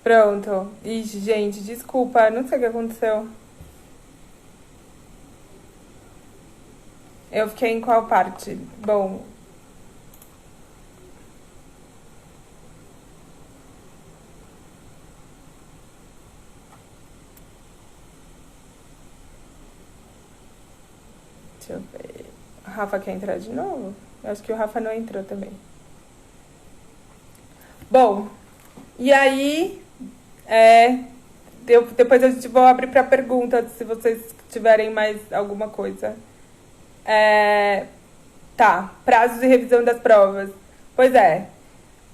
Pronto. Ixi, gente, desculpa, não sei o que aconteceu. Eu fiquei em qual parte? Bom, deixa eu ver. O Rafa quer entrar de novo? Eu acho que o Rafa não entrou também. Bom, e aí, é, depois a gente vai abrir para perguntas se vocês tiverem mais alguma coisa. É, tá, prazos de revisão das provas. Pois é,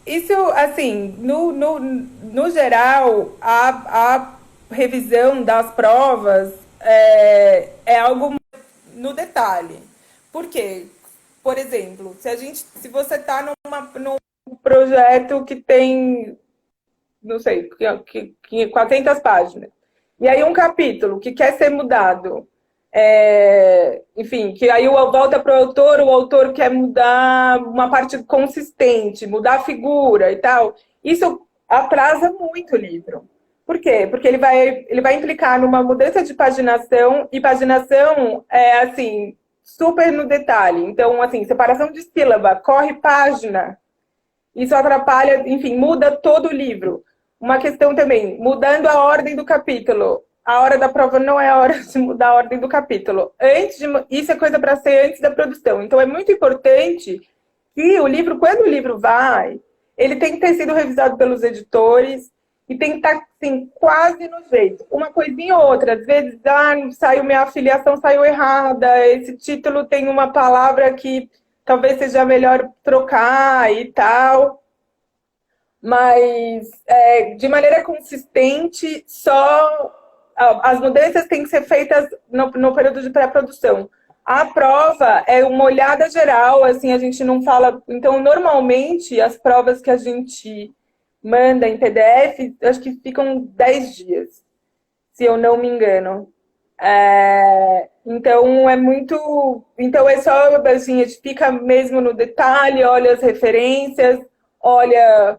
isso, assim, no geral, a revisão das provas é algo no detalhe. Por quê? Por exemplo, se você está num projeto que tem, não sei, 400 páginas, e aí um capítulo que quer ser mudado, enfim, que aí volta para o autor quer mudar uma parte consistente, mudar a figura e tal. Isso atrasa muito o livro. Por quê? Porque ele vai implicar numa mudança de paginação, e paginação é assim, super no detalhe. Então, assim, separação de sílaba, corre página, isso atrapalha, enfim, muda todo o livro. Uma questão também, mudando a ordem do capítulo. A hora da prova não é a hora de mudar a ordem do capítulo. Isso é coisa para ser antes da produção. Então é muito importante que o livro, quando o livro vai, ele tem que ter sido revisado pelos editores e tem que estar assim, quase no jeito. Uma coisinha ou outra, às vezes, saiu minha afiliação saiu errada, esse título tem uma palavra que talvez seja melhor trocar e tal, mas de maneira consistente, só as mudanças têm que ser feitas no período de pré-produção. A prova é uma olhada geral, assim, a gente não fala. Então, normalmente, as provas que a gente manda em PDF, acho que ficam 10 dias, se eu não me engano. Então é muito. Então é só assim, a gente fica mesmo no detalhe, olha as referências, olha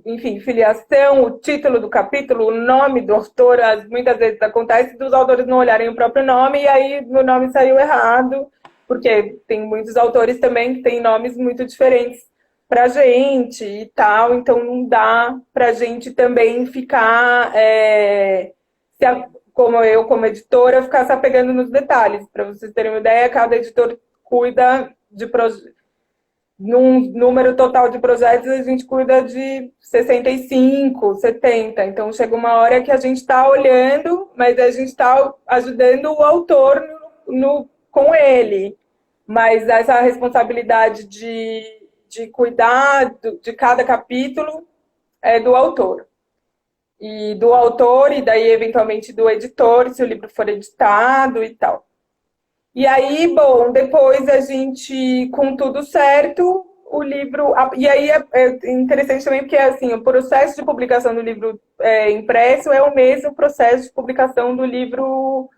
enfim, filiação, o título do capítulo, o nome do autor. Muitas vezes acontece dos autores não olharem o próprio nome e aí o nome saiu errado, porque tem muitos autores também que têm nomes muito diferentes pra gente e tal, então não dá pra gente também ficar como eu, como editora, ficar se apegando nos detalhes. Para vocês terem uma ideia, cada editor cuida num número total de projetos, a gente cuida de 65, 70. Então, chega uma hora que a gente está olhando, mas a gente está ajudando o autor com ele. Mas essa responsabilidade de cuidar de cada capítulo é do autor. E do autor, e daí, eventualmente, do editor, se o livro for editado e tal. E aí, bom, depois a gente, com tudo certo, o livro. E aí é interessante também porque assim, o processo de publicação do livro impresso é o mesmo processo de publicação do livro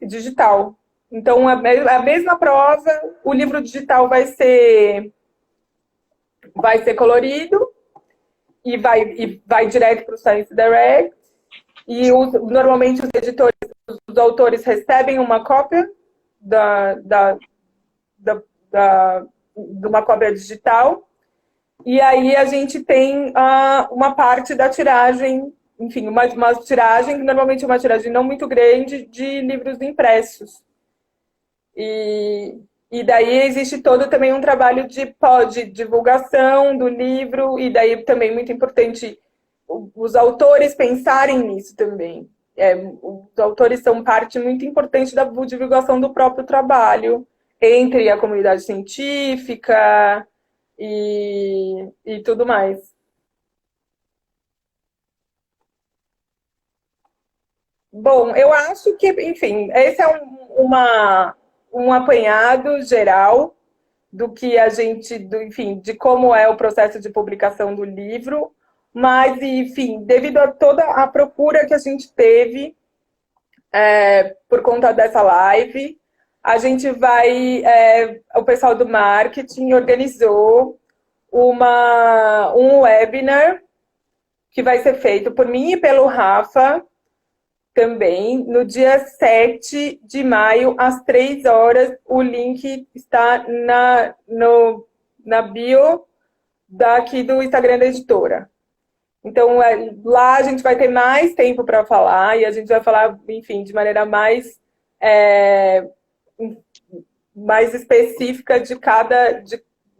digital. Então, a mesma prova, o livro digital vai ser colorido e vai direto para o Science Direct. E normalmente os autores recebem uma cópia da, de uma cópia digital, e aí a gente tem uma parte da tiragem, enfim, uma tiragem, que normalmente é uma tiragem não muito grande, de livros impressos. E daí existe todo também um trabalho de divulgação do livro, e daí também muito importante os autores pensarem nisso também. Os autores são parte muito importante da divulgação do próprio trabalho entre a comunidade científica e tudo mais. Bom, eu acho que, enfim, esse é um apanhado geral do que a gente, enfim, de como é o processo de publicação do livro, mas, enfim, devido a toda a procura que a gente teve por conta dessa live, a gente o pessoal do marketing organizou um webinar que vai ser feito por mim e pelo Rafa também, no dia 7 de maio, às 3 horas. O link está na bio daqui do Instagram da editora. Então, lá a gente vai ter mais tempo para falar e a gente vai falar, enfim, de maneira mais específica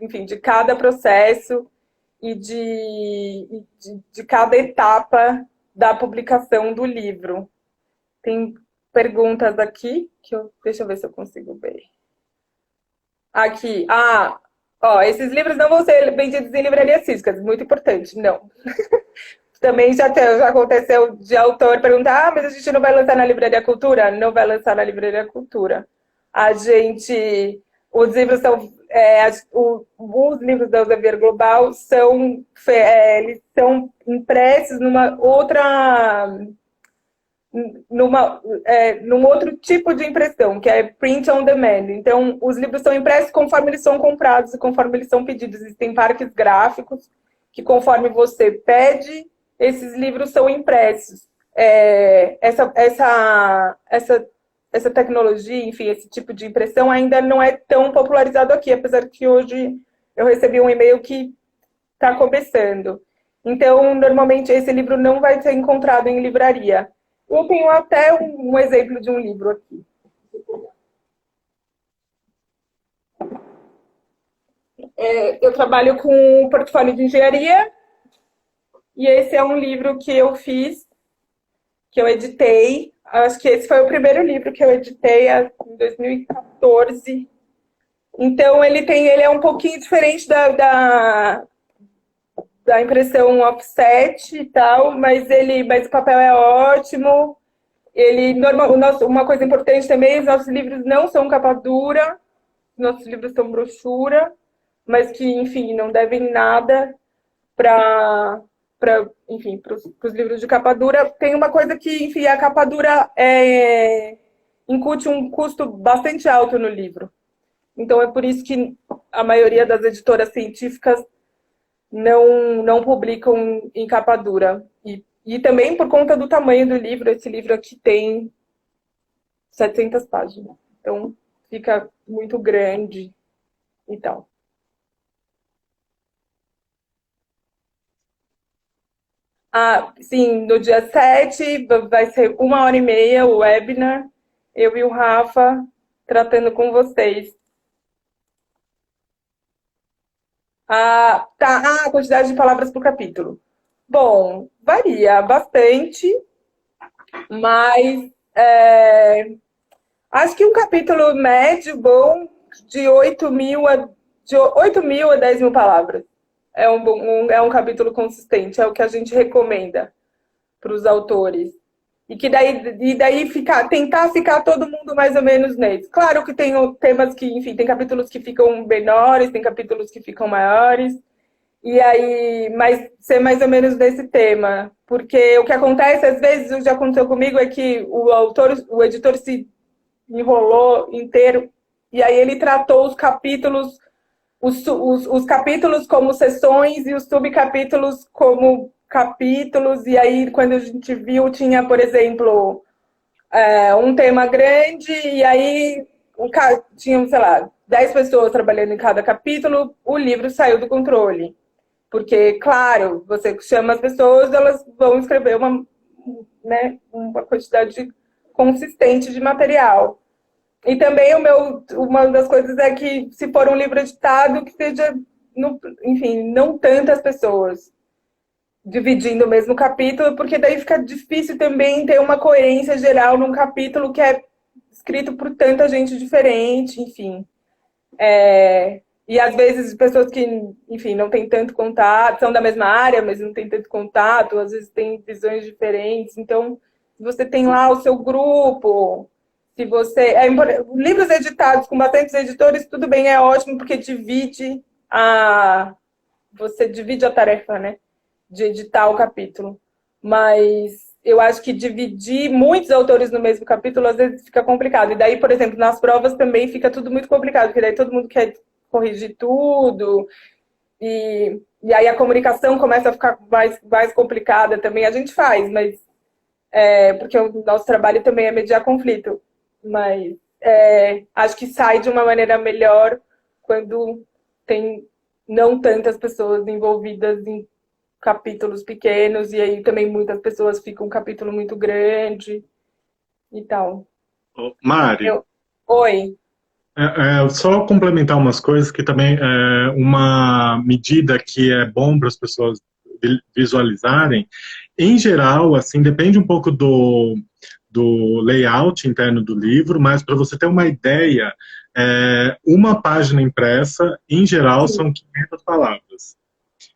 enfim, de cada processo e de cada etapa da publicação do livro. Tem perguntas aqui deixa eu ver se eu consigo ver. Aqui, ó, esses livros não vão ser vendidos em livrarias físicas, muito importante, não. Também já aconteceu de autor perguntar, mas a gente não vai lançar na Livraria Cultura? Não vai lançar na Livraria Cultura. Os livros são, os livros da Elsevier Global eles são impressos num outro tipo de impressão, que é print on demand. Então, os livros são impressos conforme eles são comprados e conforme eles são pedidos. Existem parques gráficos que, conforme você pede, esses livros são impressos. Essa tecnologia, enfim, esse tipo de impressão ainda não é tão popularizado aqui, apesar que hoje eu recebi um e-mail que está começando. Então, normalmente, esse livro não vai ser encontrado em livraria. Eu tenho até um exemplo de um livro aqui. Eu trabalho com portfólio de engenharia e esse é um livro que eu fiz, que eu editei. Acho que esse foi o primeiro livro que eu editei em 2014. Então, ele é um pouquinho diferente da impressão offset e tal, mas o papel é ótimo. Uma coisa importante também, os nossos livros não são capa dura, os nossos livros são brochura, mas que, enfim, não devem nada para os livros de capa dura. Tem uma coisa que, enfim, a capa dura incute um custo bastante alto no livro. Então, é por isso que a maioria das editoras científicas não publicam em capa dura. E também por conta do tamanho do livro. Esse livro aqui tem 700 páginas. Então, fica muito grande e tal. Sim, no dia 7 vai ser 1h30 o webinar. Eu e o Rafa tratando com vocês. Tá. A quantidade de palavras por capítulo. Bom, varia bastante, mas acho que um capítulo médio bom de 8.000 a 10.000 palavras. É um capítulo consistente, é o que a gente recomenda para os autores. Daí tentar ficar todo mundo mais ou menos neles. Claro que tem temas que, enfim, tem capítulos que ficam menores, tem capítulos que ficam maiores. Mas ser mais ou menos desse tema. Porque o que acontece, às vezes, o que já aconteceu comigo é que o editor se enrolou inteiro, e aí ele tratou os capítulos, os capítulos como seções e os subcapítulos como capítulos, e aí quando a gente viu, tinha, por exemplo, um tema grande, e aí tinham, sei lá, 10 pessoas trabalhando em cada capítulo, o livro saiu do controle. Porque, claro, você chama as pessoas, elas vão escrever uma quantidade consistente de material. E também uma das coisas é que, se for um livro editado, que seja, enfim, não tantas pessoas dividindo o mesmo capítulo, porque daí fica difícil também ter uma coerência geral num capítulo que é escrito por tanta gente diferente, enfim. E às vezes pessoas que, enfim, não têm tanto contato, são da mesma área, mas não têm tanto contato, às vezes têm visões diferentes. Então, se você tem lá o seu grupo, se você. Livros editados com bastantes editores, tudo bem, é ótimo, porque você divide a tarefa, né? De editar o capítulo. Mas eu acho que dividir muitos autores no mesmo capítulo, às vezes fica complicado. E daí, por exemplo, nas provas também fica tudo muito complicado, porque daí todo mundo quer corrigir tudo. e aí a comunicação começa a ficar mais complicada também. A gente faz, mas porque o nosso trabalho também é mediar conflito. Mas acho que sai de uma maneira melhor quando tem não tantas pessoas envolvidas em capítulos pequenos, e aí também muitas pessoas ficam um capítulo muito grande e tal. Ô, Mari, Eu... Oi. só complementar umas coisas que também é uma medida que é bom para as pessoas visualizarem. Em geral, assim, depende um pouco do layout interno do livro, mas para você ter uma ideia, uma página impressa, em geral, são 500 palavras.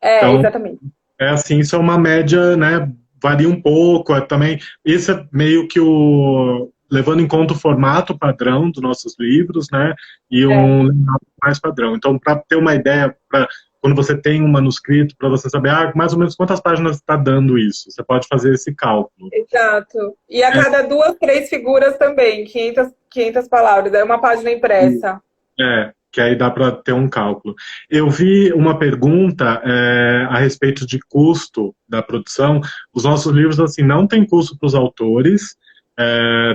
Então, Exatamente. assim, isso é uma média, né? Varia um pouco, também. Isso é meio que levando em conta o formato padrão dos nossos livros, né? E É, um layout mais padrão. Então, para ter uma ideia, quando você tem um manuscrito, para você saber mais ou menos quantas páginas está dando isso, você pode fazer esse cálculo. exato. E a É, cada duas, três figuras também, 500 palavras. É uma página impressa. que aí dá para ter um cálculo. Eu vi uma pergunta a respeito de custo da produção. Os nossos livros, assim, não tem custo para os autores.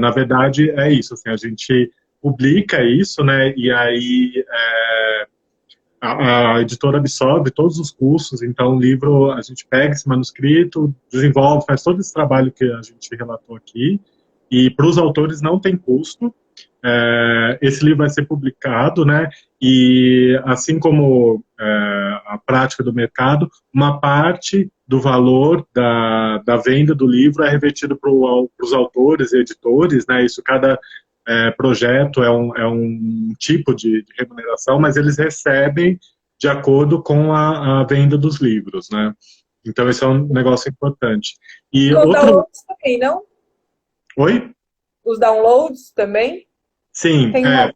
Na verdade, é isso. Assim, a gente publica isso, né? E aí a editora absorve todos os custos. Então, o livro, a gente pega esse manuscrito, desenvolve, faz todo esse trabalho que a gente relatou aqui. E para os autores não tem custo. Esse livro vai ser publicado, né? E assim como a prática do mercado, uma parte do valor da venda do livro é revertido para os autores e editores, né? Isso cada projeto é um tipo de remuneração, mas eles recebem de acordo com a venda dos livros, né? Então esse é um negócio importante. E Os outro, downloads também, não? oi? Os downloads também? Sim, Tem uma.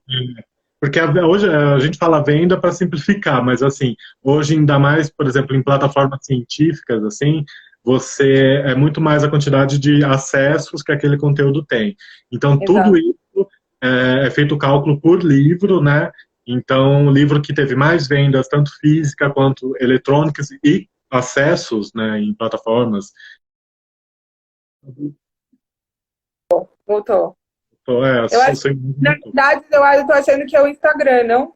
porque hoje a gente fala venda para simplificar, mas assim, hoje ainda mais, por exemplo, em plataformas científicas, assim, você é muito mais a quantidade de acessos que aquele conteúdo tem. Então, tudo Exato. isso é feito o cálculo por livro, né? Então, o livro que teve mais vendas, tanto física quanto eletrônicas e acessos, né, em plataformas. Voltou. Então, Eu acho que, isso é na muito. verdade, eu tô achando que é o Instagram, não?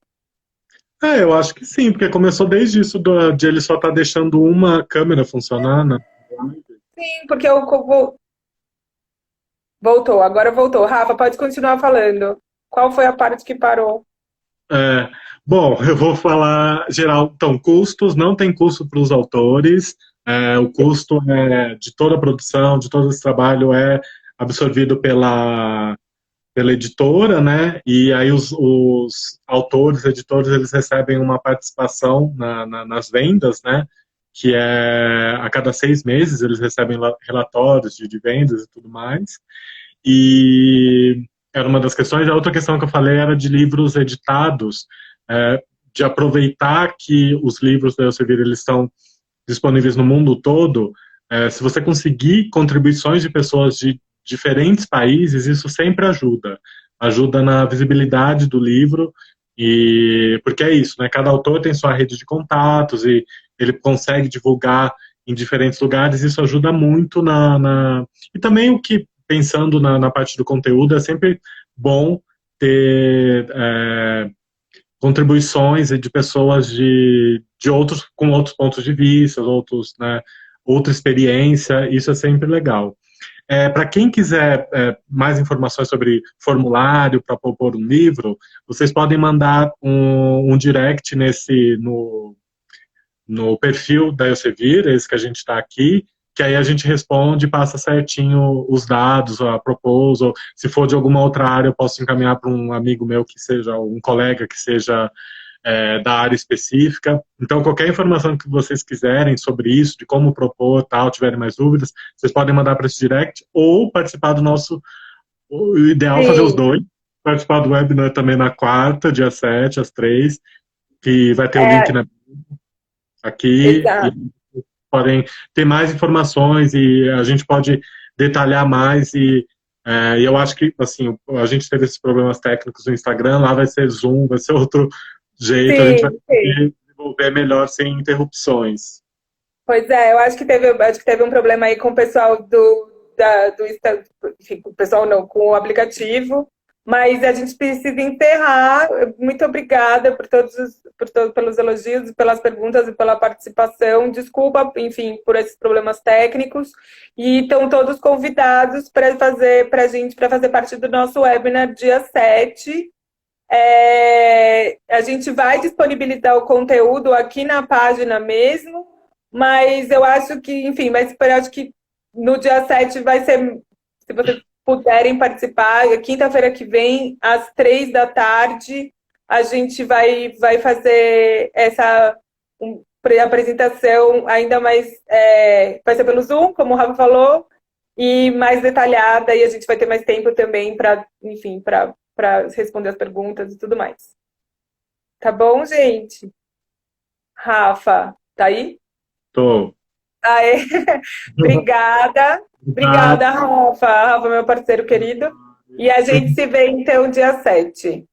Eu acho que sim, porque começou desde isso de ele só estar deixando uma câmera funcionar, né? Sim, porque voltou, agora voltou. Rafa, pode continuar falando. Qual foi a parte que parou? É, bom, eu vou falar geral. Então, custos, não tem custo para os autores. O custo de toda a produção, de todo esse trabalho é absorvido pela editora, né? E aí os autores, editores, eles recebem uma participação nas vendas, né? Que é a cada 6 meses eles recebem relatórios de vendas e tudo mais. E era uma das questões. A outra questão que eu falei era de livros editados, de aproveitar que os livros da Elsevier eles estão disponíveis no mundo todo. Se você conseguir contribuições de pessoas de diferentes países, isso sempre ajuda. Ajuda na visibilidade do livro, e porque é isso, né? Cada autor tem sua rede de contatos e ele consegue divulgar em diferentes lugares, isso ajuda muito E também o que, pensando na parte do conteúdo, é sempre bom ter contribuições de pessoas de outros, com outros pontos de vista, outros, né, outra experiência, isso é sempre legal. Para quem quiser mais informações sobre formulário para propor um livro, vocês podem mandar um direct no perfil da Elsevier, esse que a gente está aqui, que aí a gente responde e passa certinho os dados, a proposal. Se for de alguma outra área, eu posso encaminhar para um amigo meu que seja, um colega que seja da área específica. Então, qualquer informação que vocês quiserem sobre isso, de como propor, tal, tiverem mais dúvidas, vocês podem mandar para esse direct ou participar do nosso. O ideal é fazer os Sim, dois. Participar do webinar também na quarta, dia 7, às 3, que vai ter o link é, aqui e exato. podem ter mais informações e a gente pode detalhar mais e eu acho que assim a gente teve esses problemas técnicos no Instagram, lá vai ser Zoom, vai ser outro jeito, a gente vai Sim, sim. conseguir desenvolver melhor sem interrupções. Pois é, eu acho que teve um problema aí com o pessoal enfim, com o pessoal não, com o aplicativo, mas a gente precisa encerrar. Muito obrigada pelos elogios, pelas perguntas e pela participação. Desculpa, enfim, por esses problemas técnicos. E estão todos convidados para fazer parte do nosso webinar dia 7. A gente vai disponibilizar o conteúdo aqui na página mesmo, mas eu acho que, enfim, eu acho que no dia 7 vai ser, se vocês puderem participar, quinta-feira que vem, às 3 da tarde, a gente vai fazer essa apresentação ainda mais, vai ser pelo Zoom, como o Rafa falou, e mais detalhada, e a gente vai ter mais tempo também para, enfim, para responder as perguntas e tudo mais. Tá bom, gente? Rafa, tá aí? Tô. Aê. Obrigada. Obrigada, Rafa. Rafa, meu parceiro querido. E a gente se vê então dia 7.